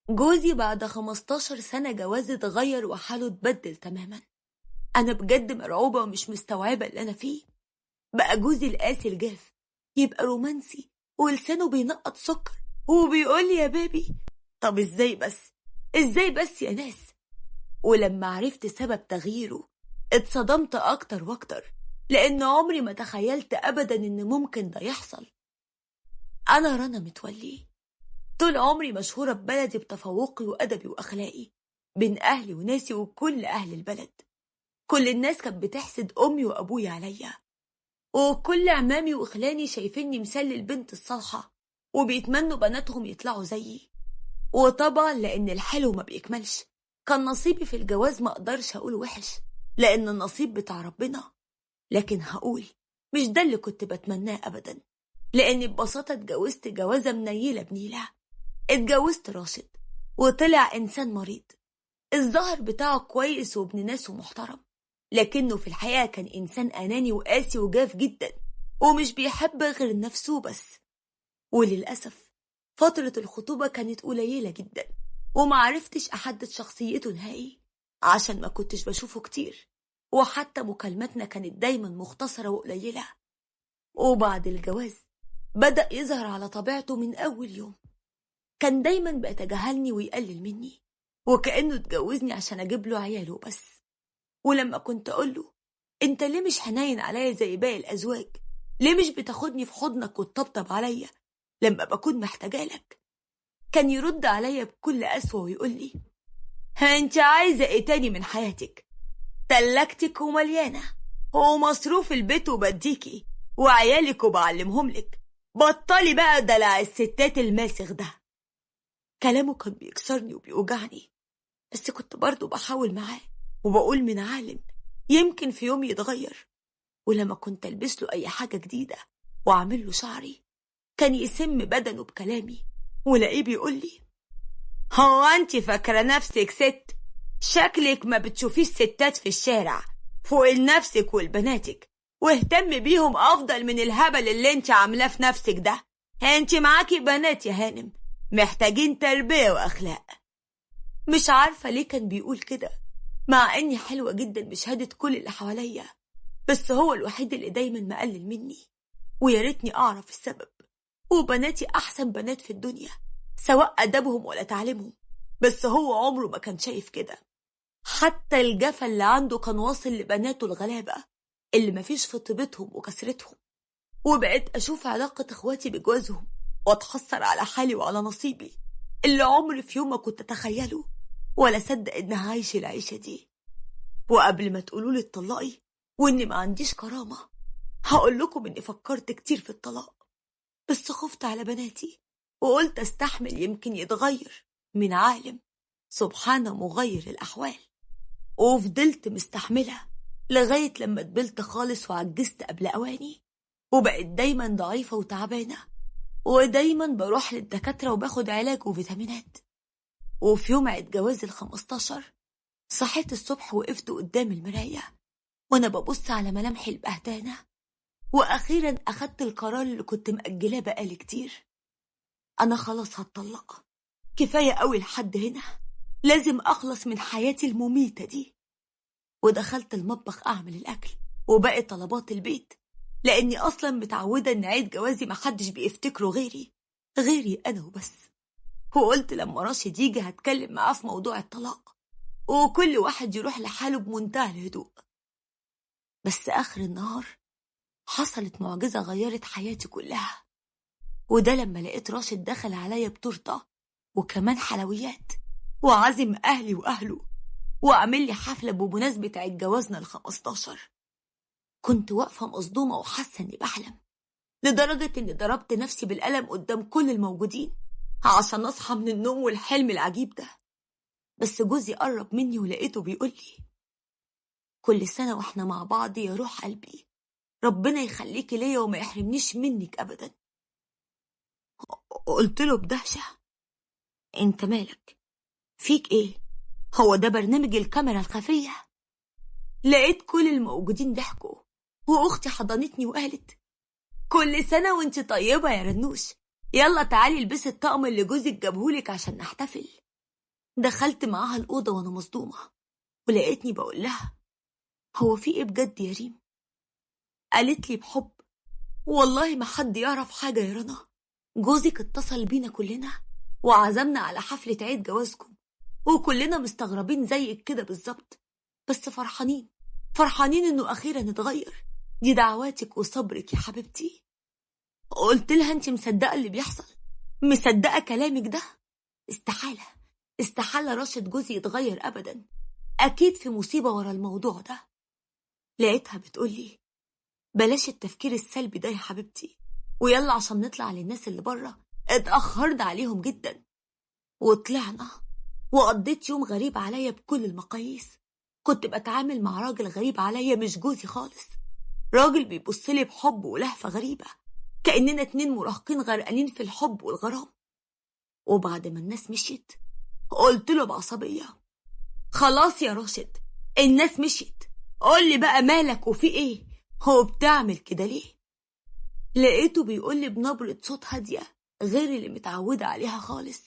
جوزي بعد 15 سنة جواز اتغير وحاله اتبدل تماما. أنا بجد مرعوبة ومش مستوعبة اللي أنا فيه. بقى جوزي القاسي الجاف يبقى رومانسي ولسانه بينقط سكر وبيقول لي يا بيبي. طب ازاي بس يا ناس؟ ولما عرفت سبب تغييره اتصدمت أكتر وأكتر، لأن عمري ما تخيلت أبدا إن ممكن ده يحصل. أنا رنا متولي، طول عمري مشهورة ببلدي بتفوقي وأدبي وأخلاقي بين أهلي وناسي وكل أهل البلد. كل الناس كانت بتحسد أمي وأبوي عليا، وكل عمامي وخلاني شايفيني مثال للبنت الصالحة وبيتمنوا بناتهم يطلعوا زيي. وطبعا لأن الحلو ما بيكملش، كان نصيبي في الجواز ما أقدرش أقول وحش لأن النصيب بتاع ربنا، لكن هقول مش ده اللي كنت بتمناه أبدا، لأني ببساطة اتجوزت جوازة منيلة بنيلة. اتجوزت راشد وطلع إنسان مريض. الظاهر بتاعه كويس وابن ناس ومحترم، لكنه في الحقيقة كان إنسان أناني وقاسي وجاف جدا ومش بيحب غير نفسه بس. وللأسف فترة الخطوبة كانت قليلة جدا ومعرفتش أحدد شخصيته نهائي عشان ما كنتش بشوفه كتير، وحتى مكالماتنا كانت دايما مختصرة وقليلة. وبعد الجواز بدأ يظهر على طبيعته من أول يوم. كان دايما بيتجاهلني ويقلل مني وكأنه اتجوزني عشان أجيب له عياله بس. ولما كنت أقوله أنت ليه مش حنين عليا زي باقي الأزواج؟ ليه مش بتاخدني في حضنك وتطبطب عليا لما بكون محتاجالك؟ كان يرد عليا بكل قسوة ويقول لي ها أنت عايزة إيه تاني من حياتك؟ تلاجتك ومليانة ومصروف البيت وبديكي وعيالك وبعلمهم لك، بطلي بقى دلع الستات الماسخ ده. كلامه كان بيكسرني وبيوجعني، بس كنت برضو بحاول معاه وبقول من عالم يمكن في يوم يتغير. ولما كنت ألبس له أي حاجة جديدة وأعمل له شعري كان يسم بدنه بكلامي ولاقيه بيقول لي هو أنت فاكرة نفسك ست؟ شكلك ما بتشوفيش ستات في الشارع فوق لنفسك ولبناتك واهتم بيهم أفضل من الهبل اللي أنت عاملاه في نفسك ده. أنت معاكي بنات يا هانم محتاجين تربية وأخلاق. مش عارفة ليه كان بيقول كده مع إني حلوة جدا بشهادة كل اللي حواليا، بس هو الوحيد اللي دايما مقلل مني، ويا ريتني أعرف السبب. وبناتي أحسن بنات في الدنيا سواء أدبهم ولا تعليمهم، بس هو عمره ما كان شايف كده. حتى الجفا اللي عنده كان واصل لبناته الغلابة اللي مفيش في طيبتهم وكسرتهم. وبقيت أشوف علاقة إخواتي بجوازهم وأتحسر على حالي وعلى نصيبي اللي عمري في يوم ما كنت أتخيله ولا صدق إنها عايش العيشة دي. وقبل ما تقولولي اتطلقي وإني ما عنديش كرامة، هقول لكم إني فكرت كتير في الطلاق، بس خفت على بناتي وقلت استحمل يمكن يتغير من عالم سبحانه مغير الأحوال. وفضلت مستحملة لغاية لما اتبلت خالص وعجزت قبل أواني، وبقيت دايما ضعيفة وتعبانة ودايما بروح للدكاترة وباخد علاج وفيتامينات. وفي يوم عيد جوازي ال15 صحيت الصبح وقفت قدام المراية وأنا ببص على ملامحي البهتانة، وأخيرا أخدت القرار اللي كنت مأجلاه بقالي كتير. أنا خلاص هتطلق، كفاية قوي لحد هنا، لازم أخلص من حياتي المميتة دي. ودخلت المطبخ أعمل الأكل وباقي طلبات البيت، لأني أصلا متعودة إن عيد جوازي محدش بيفتكره غيري أنا وبس. وقلت لما راشد يجي هتكلم معاه في موضوع الطلاق وكل واحد يروح لحاله بمنتهى الهدوء. بس آخر النهار حصلت معجزة غيرت حياتي كلها، وده لما لقيت راشد دخل عليا بتورته وكمان حلويات وعازم أهلي وأهله وعمل لي حفلة بمناسبة عيد جوازنا ال15. كنت واقفة مصدومة وحاسة إني بحلم، لدرجة إني ضربت نفسي بالقلم قدام كل الموجودين عشان أصحى من النوم والحلم العجيب ده. بس جوزي قرب مني ولقيته بيقول لي كل سنة وإحنا مع بعض يا روح قلبي، ربنا يخليكي ليا وما يحرمنيش منك أبدا. قلت له بدهشة أنت مالك؟ فيك إيه؟ هو ده برنامج الكاميرا الخفية؟ لقيت كل الموجودين ضحكوا وأختي حضنتني وقالت كل سنة وانت طيبة يا رنوش، يلا تعالي البسي الطقم اللي جوزك جابهولك عشان نحتفل. دخلت معاها الأوضة وأنا مصدومة، ولقيتني بقول لها: هو في إيه بجد يا ريم؟ قالت لي بحب: والله ما حد يعرف حاجة يا رنا، جوزك اتصل بينا كلنا وعزمنا على حفلة عيد جوازكم، وكلنا مستغربين زيك كده بالظبط، بس فرحانين انه اخيرا اتغير. دي دعواتك وصبرك يا حبيبتي. قلت لها: انت مصدقة اللي بيحصل؟ مصدقة كلامك ده؟ استحالة راشد جوزي يتغير ابدا، اكيد في مصيبة ورا الموضوع ده. لقيتها بتقولي: بلاش التفكير السلبي ده يا حبيبتي، ويلا عشان نطلع للناس اللي بره، اتأخرنا عليهم جدا. وطلعنا، وقضيت يوم غريب عليا بكل المقاييس. كنت بتعامل مع راجل غريب عليا، مش جوزي خالص، راجل بيبصلي بحب ولهفة غريبة، كأننا 2 مراهقين غرقانين في الحب والغرام. وبعد ما الناس مشيت قلت له بعصبية: خلاص يا راشد، الناس مشيت، قولي بقى مالك وفي ايه؟ هو بتعمل كده ليه؟ لقيته بيقولي بنبرة صوت هادية غير اللي متعودة عليها خالص: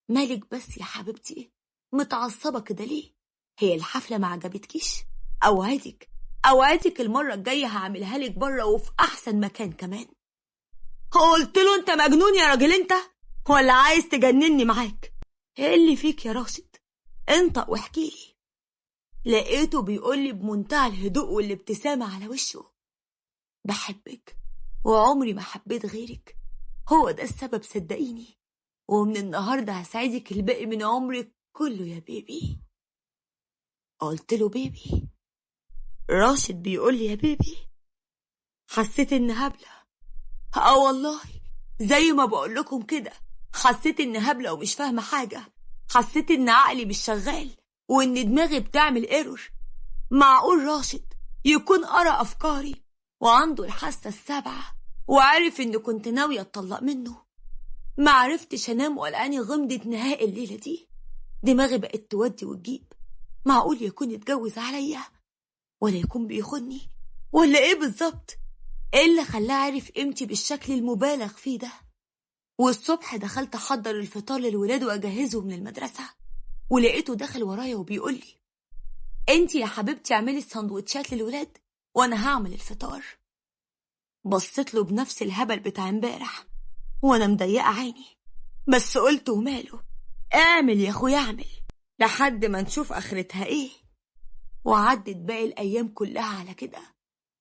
مالك بس يا حبيبتي، متعصبة كده ليه؟ هي الحفلة ما عجبتكيش؟ أوعدك المرة الجاية هعملها لك بره وفي أحسن مكان كمان. قلت له: انت مجنون يا راجل انت، ولا عايز تجنني معاك؟ ايه اللي فيك يا راشد؟ انطق واحكيلي. لقيته بيقولي بمنتهى الهدوء والابتسامة على وشه: بحبك وعمري ما حبيت غيرك، هو ده السبب صدقيني، ومن النهاردة هساعدك الباقي من عمرك كله يا بيبي. قلت له: بيبي؟ راشد بيقول لي يا بيبي؟ حسيت إن هبلة. والله زي ما بقول لكم كده، حسيت إن هبلة ومش فاهمة حاجة، حسيت إن عقلي مش شغال وإن دماغي بتعمل ايرور. معقول راشد يكون قرأ أفكاري وعنده الحاسة السابعة وعارف إن كنت ناوية أتطلق منه؟ معرفتش أنام وقلقاني غمضت نهائي الليلة دي، دماغي بقت تودي وتجيب. معقول يكون يتجوز عليا، ولا يكون بيخوني، ولا ايه بالظبط؟ ايه اللي خلاه عارف قيمتي بالشكل المبالغ فيه ده؟ والصبح دخلت احضر الفطار للولاد واجهزهم للمدرسة، ولقيته داخل ورايا وبيقولي: انتي يا حبيبتي اعملي السندوتشات للولاد وانا هعمل الفطار. بصيت له بنفس الهبل بتاع امبارح وانا مضيقة عيني، بس قلت وماله، اعمل يا اخويا اعمل، لحد ما نشوف اخرتها ايه. وعدت باقي الايام كلها على كده.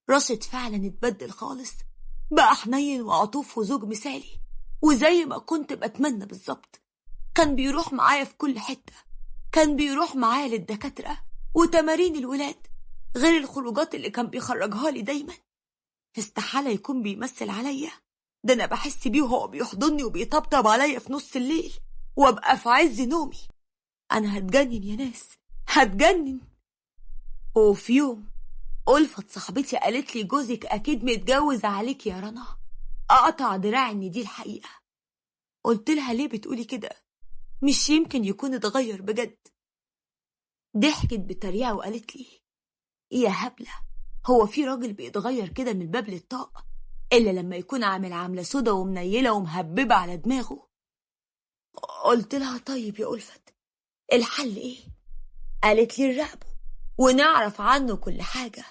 راشد فعلا اتبدل خالص، بقى حنين وعطوف وزوج مثالي، وزي ما كنت بتمنى بالظبط. كان بيروح معايا في كل حتة، كان بيروح معايا للدكاترة وتمارين الولاد، غير الخروجات اللي كان بيخرجها لي دايما. استحالة يكون بيمثل عليا، ده أنا بحس بيه وهو بيحضني وبيطبطب عليا في نص الليل وابقى في عز نومي. أنا هتجنن يا ناس، هتجنن. وفي يوم ألفت صاحبتي قالت لي: جوزك أكيد متجوز عليك يا رنا. أقطع دراعي إن دي الحقيقة. قلت لها: ليه بتقولي كده؟ مش يمكن يكون اتغير بجد؟ ضحكت بتريقة وقالت لي: يا هبلة، هو في راجل بيتغير كده من الباب للطاق إلا لما يكون عامل عاملة سودا ومنيلة ومهببة على دماغه؟ قلت لها: طيب يا ألفت، الحل إيه؟ قالت لي: نراقبه ونعرف عنه كل حاجة.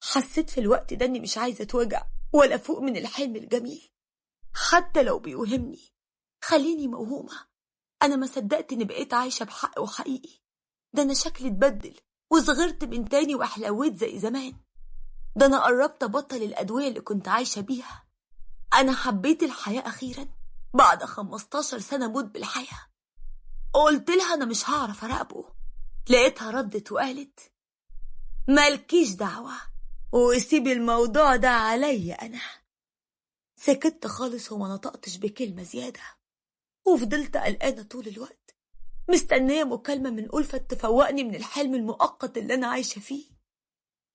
حسيت في الوقت ده إني مش عايزة أتوجع ولا فوق من الحلم الجميل، حتى لو بيوهمني خليني موهومة. أنا ما صدقت إني بقيت عايشة بحق وحقيقي، ده أنا شكلي اتبدل وصغرت من تاني وحلويت زي زمان، ده أنا قربت أبطل الأدوية اللي كنت عايشة بيها. أنا حبيت الحياة أخيرا بعد 15 سنة موت بالحياة. قلت لها: أنا مش هعرف أراقبه. لقيتها ردت وقالت: مالكيش دعوة، وسيب الموضوع ده عليا أنا. سكت خالص وما نطقتش بكلمة زيادة، وفضلت قلقانة طول الوقت مستنية مكالمة من ألفت تفوقني من الحلم المؤقت اللي أنا عايشة فيه.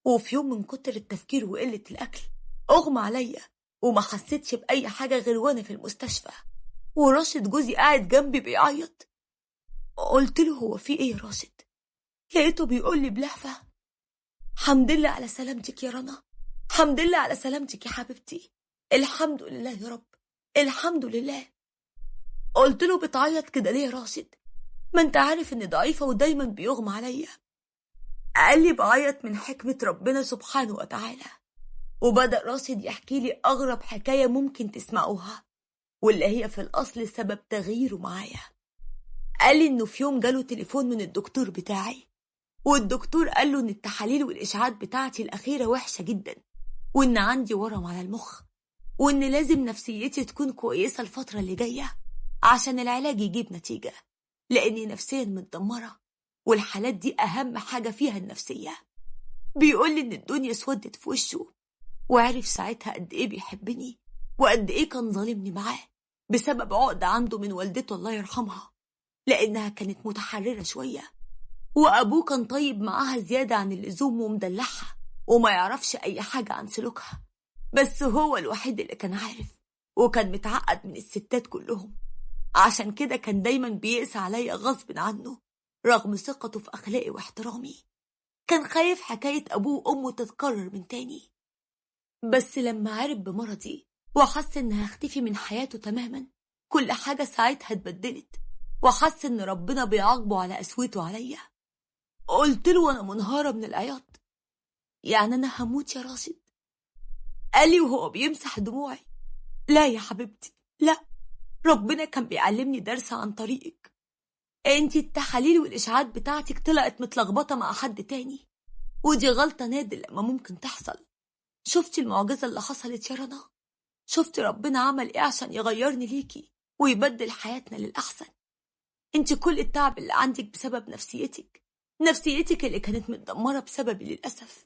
وفي يوم من كتر التفكير وقلة الأكل أغمى عليا وما حسيتش بأي حاجة غير وأنا في المستشفى وراشد جوزي قاعد جنبي بيعيط. قلت له: هو في إيه يا راشد؟ لقيته بيقول لي بلهفة: حمد لله على سلامتك يا رنا، حمد لله على سلامتك يا حبيبتي، الحمد لله يا رب، الحمد لله. قلت له: بتعيط كده ليه يا راشد؟ ما انت عارف اني ضعيفة ودايما بيغمى عليا. قال لي بعيط من حكمة ربنا سبحانه وتعالى، وبدأ راشد يحكي لي أغرب حكاية ممكن تسمعوها، واللي هي في الأصل سبب تغييره معايا. قال لي إنه في يوم جاله تليفون من الدكتور بتاعي، والدكتور قال له إن التحاليل والإشعاعات بتاعتي الأخيرة وحشة جدا، وإن عندي ورم على المخ، وإن لازم نفسيتي تكون كويسة الفترة اللي جاية عشان العلاج يجيب نتيجة، لأني نفسيا متدمرة، والحالات دي أهم حاجة فيها النفسية. بيقول لي إن الدنيا اسودت في وشه، وعرف ساعتها قد إيه بيحبني وقد إيه كان ظالمني معاه بسبب عقدة عنده من والدته الله يرحمها، لأنها كانت متحررة شوية، وأبوه كان طيب معاها زيادة عن اللزوم ومدلعها وما يعرفش أي حاجة عن سلوكها، بس هو الوحيد اللي كان عارف، وكان متعقد من الستات كلهم. عشان كده كان دايما بيقسى عليا غصب عنه رغم ثقته في أخلاقي واحترامي. كان خايف حكاية أبوه وأمه تتكرر من تاني. بس لما عرف بمرضي وحس إنها هختفي من حياته تماما، كل حاجة ساعتها اتبدلت، وحس إن ربنا بيعاقبه على قسوته عليا. قلت له وأنا منهارة من العياط: يعني أنا هموت يا راشد؟ قال لي وهو بيمسح دموعي: لا يا حبيبتي، لا، ربنا كان بيعلمني درس عن طريقك. انتي التحاليل والإشعاعات بتاعتك طلعت متلخبطة مع حد تاني، ودي غلطة نادر لما ممكن تحصل. شفتي المعجزة اللي حصلت يا رنا؟ شفتي ربنا عمل ايه عشان يغيرني ليكي ويبدل حياتنا للأحسن؟ انتي كل التعب اللي عندك بسبب نفسيتك اللي كانت متدمرة بسببي للأسف.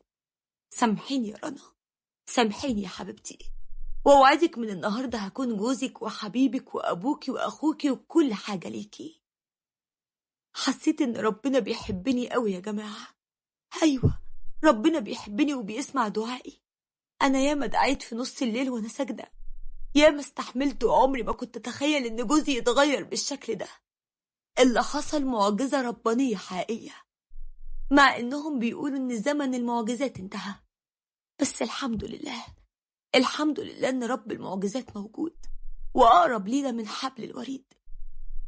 سامحيني يا رنا، سامحيني يا حبيبتي، ووعدك من النهاردة هكون جوزك وحبيبك وأبوكي وأخوكي وكل حاجة ليكي. حسيت إن ربنا بيحبني قوي يا جماعة. أيوة، ربنا بيحبني وبيسمع دعائي. أنا ياما دعيت في نص الليل وأنا ساجدة، ياما استحملت، وعمري ما كنت أتخيل إن جوزي يتغير بالشكل ده. اللي حصل معجزة ربانية حقيقية، مع إنهم بيقولوا إن زمن المعجزات انتهى، بس الحمد لله، الحمد لله إن رب المعجزات موجود وأقرب لينا من حبل الوريد.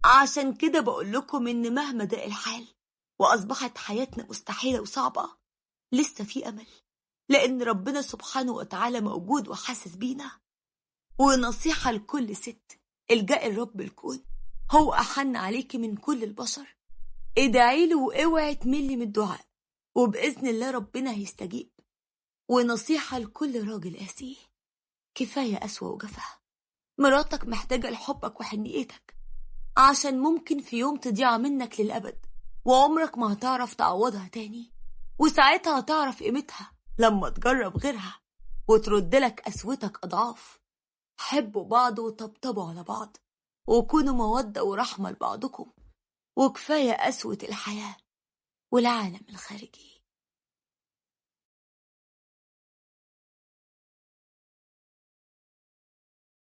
عشان كده بقول لكم إن مهما ضاق الحال وأصبحت حياتنا مستحيلة وصعبة، لسه في أمل، لأن ربنا سبحانه وتعالى موجود وحاسس بينا. ونصيحة لكل ست: الجأ الرب الكون، هو أحن عليكي من كل البشر. ادعي له واوعي تملي من الدعاء، وبإذن الله ربنا هيستجيب. ونصيحة لكل راجل قاسي: كفاية قسوة وجفا. مراتك محتاجة لحبك وحنيتك، عشان ممكن في يوم تضيع منك للأبد، وعمرك ما هتعرف تعوضها تاني. وساعتها هتعرف قيمتها لما تجرب غيرها وترد لك قسوتك أضعاف. حبوا بعض وطبطبوا على بعض، وكونوا مودة ورحمة لبعضكم، وكفاية قسوة الحياة والعالم الخارجي.